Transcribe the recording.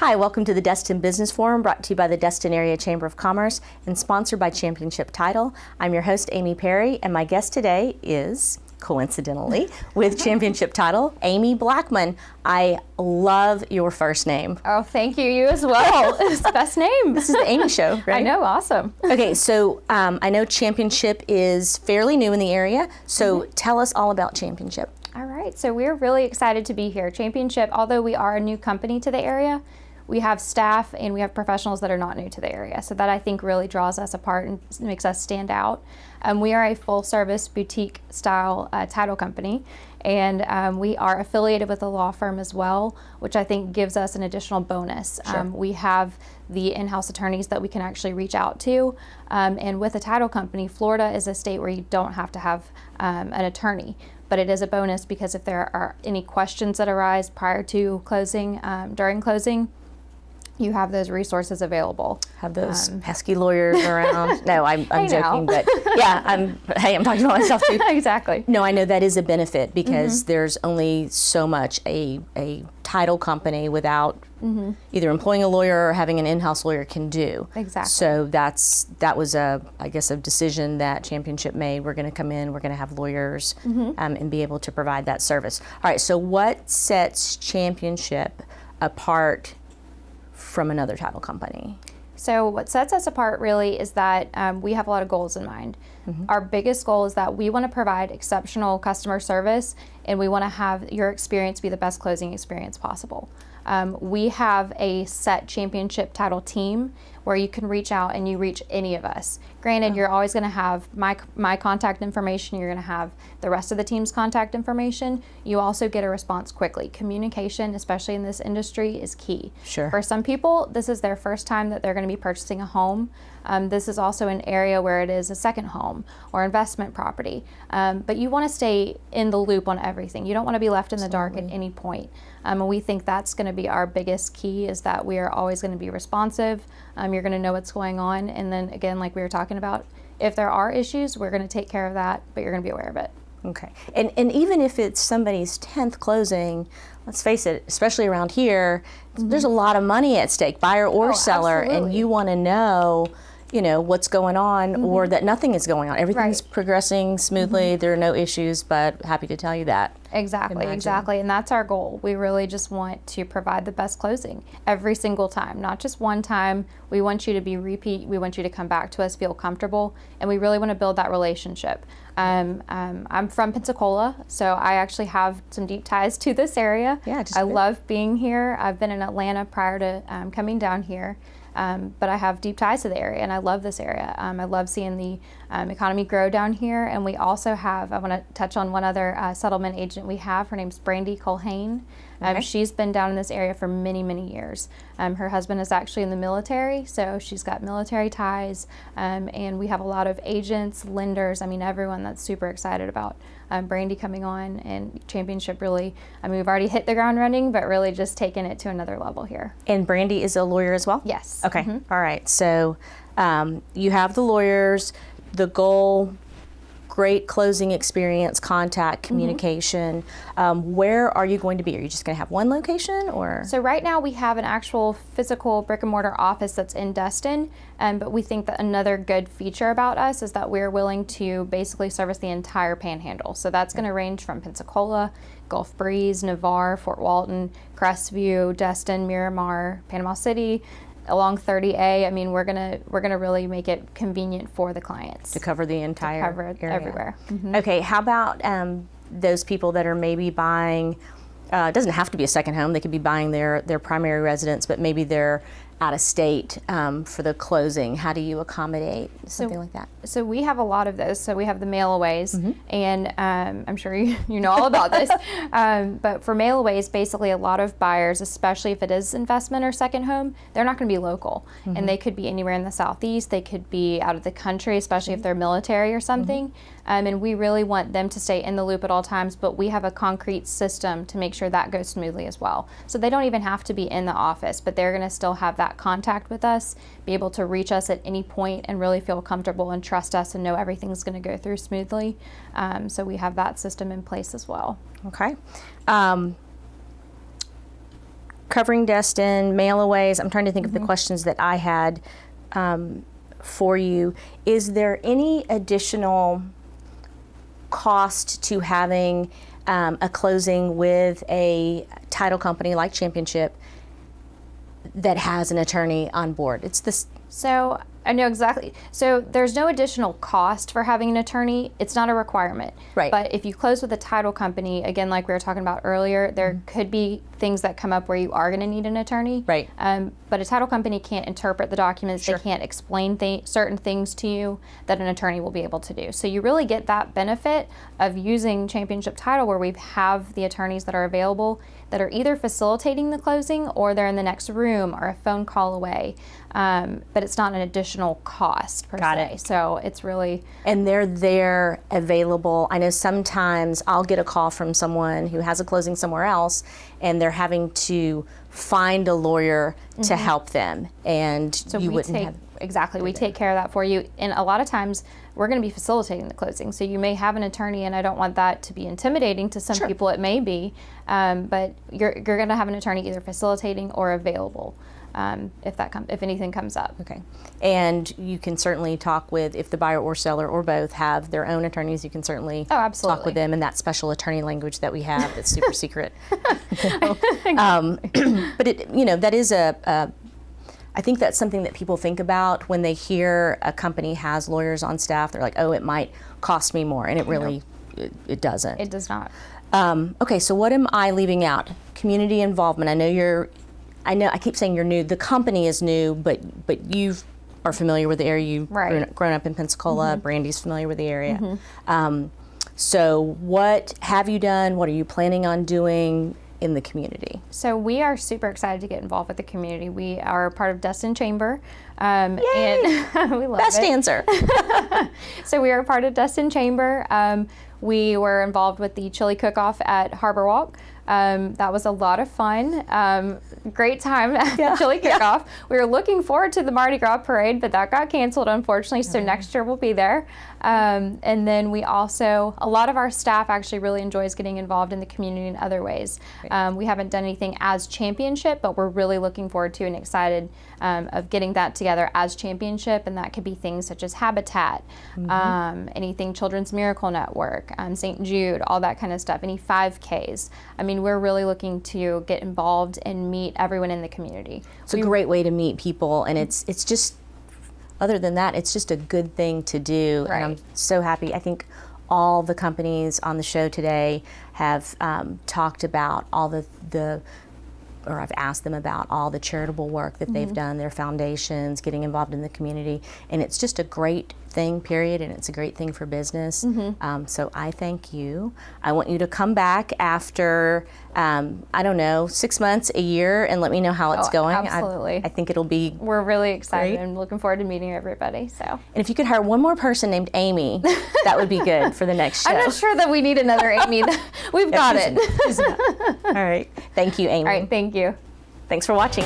Hi, welcome to the Destin Business Forum, brought to you by the Destin Area Chamber of Commerce and sponsored by Championship Title. I'm your host, Amy Perry, and my guest today is, coincidentally, with Championship Title, Amy Blackmon. I love your first name. Oh, thank you. You as well. It's the best name. This is the Amy Show, right? I know. Awesome. Okay, so I know Championship is fairly new in the area, so tell us all about Championship. All right. So we're really excited to be here. Championship, although we are a new company to the area, we have staff and we have professionals that are not new to the area. So that I think really draws us apart and makes us stand out. We are a full service boutique style title company, and we are affiliated with a law firm as well, which I think gives us an additional bonus. Sure. We have the in-house attorneys that we can actually reach out to. And with a title company, Florida is a state where you don't have to have an attorney. But it is a bonus because if there are any questions that arise prior to closing, during closing, you have those resources available. Have those pesky lawyers around. No, I'm joking, but yeah, I'm talking about myself too. Exactly. No, I know that is a benefit because there's only so much a title company without either employing a lawyer or having an in-house lawyer can do. Exactly. So that was a decision that Championship made. We're going to come in, we're going to have lawyers and be able to provide that service. All right, so what sets Championship apart from another title company? So what sets us apart really is that we have a lot of goals in mind. Our biggest goal is that we want to provide exceptional customer service, and we want to have your experience be the best closing experience possible. We have a set Championship Title team where you can reach out and you reach any of us. Granted, you're always going to have my contact information. You're going to have the rest of the team's contact information. You also get a response quickly. Communication, especially in this industry, is key. Sure. For some people, this is their first time that they're going to be purchasing a home. This is also an area where it is a second home or investment property. But you want to stay in the loop on everything. You don't want to be left in the dark at any point. And we think that's going to be our biggest key, is that we are always going to be responsive. You're going to know what's going on. And then again, like we were talking about, if there are issues, we're going to take care of that, but you're going to be aware of it. Okay. And even if it's somebody's 10th closing, let's face it, especially around here, there's a lot of money at stake, buyer or seller, absolutely. and you want to know, what's going on or that nothing is going on. Everything's progressing smoothly. There are no issues, but happy to tell you that. Exactly. And that's our goal. We really just want to provide the best closing every single time, not just one time. We want you to be repeat. We want you to come back to us, feel comfortable, and we really want to build that relationship. I'm from Pensacola, so I actually have some deep ties to this area. Yeah, I love being here. I've been in Atlanta prior to coming down here. But I have deep ties to the area, and I love this area. I love seeing the economy grow down here. And we also have, I want to touch on one other settlement agent we have. Her name's Brandy Colhane. She's been down in this area for many, many years. Her husband is actually in the military, so she's got military ties. And we have a lot of agents, lenders, everyone that's super excited about Brandy coming on, and Championship really, we've already hit the ground running, but really just taking it to another level here. And Brandy is a lawyer as well? Yes. Okay. All right. So you have the lawyers, the goal, great closing experience, contact, communication. Where are you going to be? Are you just going to have one location, or? So right now we have an actual physical brick and mortar office that's in Destin, but we think that another good feature about us is that we're willing to basically service the entire Panhandle. So that's going to range from Pensacola, Gulf Breeze, Navarre, Fort Walton, Crestview, Destin, Miramar, Panama City, along 30A. We're gonna really make it convenient for the clients to cover the entire area. Everywhere. Okay, how about those people that are maybe buying, it doesn't have to be a second home, they could be buying their primary residence, but maybe they're out of state for the closing. How do you accommodate something like that? So we have a lot of those. So we have the mail-aways, and I'm sure you know all about this. But for mail-aways, basically a lot of buyers, especially if it is investment or second home, they're not going to be local. And they could be anywhere in the Southeast. They could be out of the country, especially if they're military or something. And we really want them to stay in the loop at all times, but we have a concrete system to make sure that goes smoothly as well. So they don't even have to be in the office, but they're going to still have that contact with us, be able to reach us at any point and really feel comfortable and trust us and know everything's going to go through smoothly. So we have that system in place as well. Okay. covering Destin, mail-aways. I'm trying to think of the questions that I had for you. Is there any additional cost to having a closing with a title company like Championship that has an attorney on board? It's this. So I know exactly. So there's no additional cost for having an attorney. It's not a requirement. Right. But if you close with a title company, again, like we were talking about earlier, there could be things that come up where you are going to need an attorney. Right. But a title company can't interpret the documents. Sure. They can't explain certain things to you that an attorney will be able to do. So you really get that benefit of using Championship Title, where we have the attorneys that are available that are either facilitating the closing or they're in the next room or a phone call away. But it's not an additional cost per Got se. it. So it's really. And they're there available. I know sometimes I'll get a call from someone who has a closing somewhere else and they're having to find a lawyer to help them. And So you we wouldn't take, have. exactly, we take care of that for you. And a lot of times we're going to be facilitating the closing. So you may have an attorney, and I don't want that to be intimidating to some Sure. people. It may be, but you're going to have an attorney either facilitating or available if anything comes up. Okay. And you can certainly talk with, if the buyer or seller or both have their own attorneys, you can certainly Oh, absolutely. talk with them in that special attorney language that we have that's super secret. But that is I think that's something that people think about when they hear a company has lawyers on staff. They're like, oh, it might cost me more. And it really, it doesn't. It does not. Okay, so what am I leaving out? Community involvement. I know I keep saying you're new. The company is new, but you are familiar with the area. You've Right. grown up in Pensacola. Brandy's familiar with the area. So what have you done? What are you planning on doing in the community? So we are super excited to get involved with the community. We are part of Destin Chamber, and we love Best it. answer. So we are a part of Destin Chamber. We were involved with the chili cook-off at Harbor Walk. That was a lot of fun. Great time at the chili cook-off. We were looking forward to the Mardi Gras parade, but that got canceled, unfortunately, so next year we'll be there. And then we also, a lot of our staff actually really enjoys getting involved in the community in other ways. We haven't done anything as Championship, but we're really looking forward to and excited of getting that together as Championship, and that could be things such as Habitat, anything Children's Miracle Network, St. Jude, all that kind of stuff, any 5Ks. I mean, we're really looking to get involved and meet everyone in the community. It's a great way to meet people, and it's just, other than that, it's just a good thing to do. Right. And I'm so happy. I think all the companies on the show today have talked about all or I've asked them about all the charitable work that they've done, their foundations, getting involved in the community, and it's just a great thing, period, and it's a great thing for business. So I thank you. I want you to come back after, I don't know, 6 months, a year, and let me know how it's going. Absolutely. I think it'll be. We're really excited Great. and looking forward to meeting everybody. So, And if you could hire one more person named Amy, that would be good for the next show. I'm not sure that we need another Amy. We've got it. All right. Thank you, Amy. All right, thank you. Thanks for watching.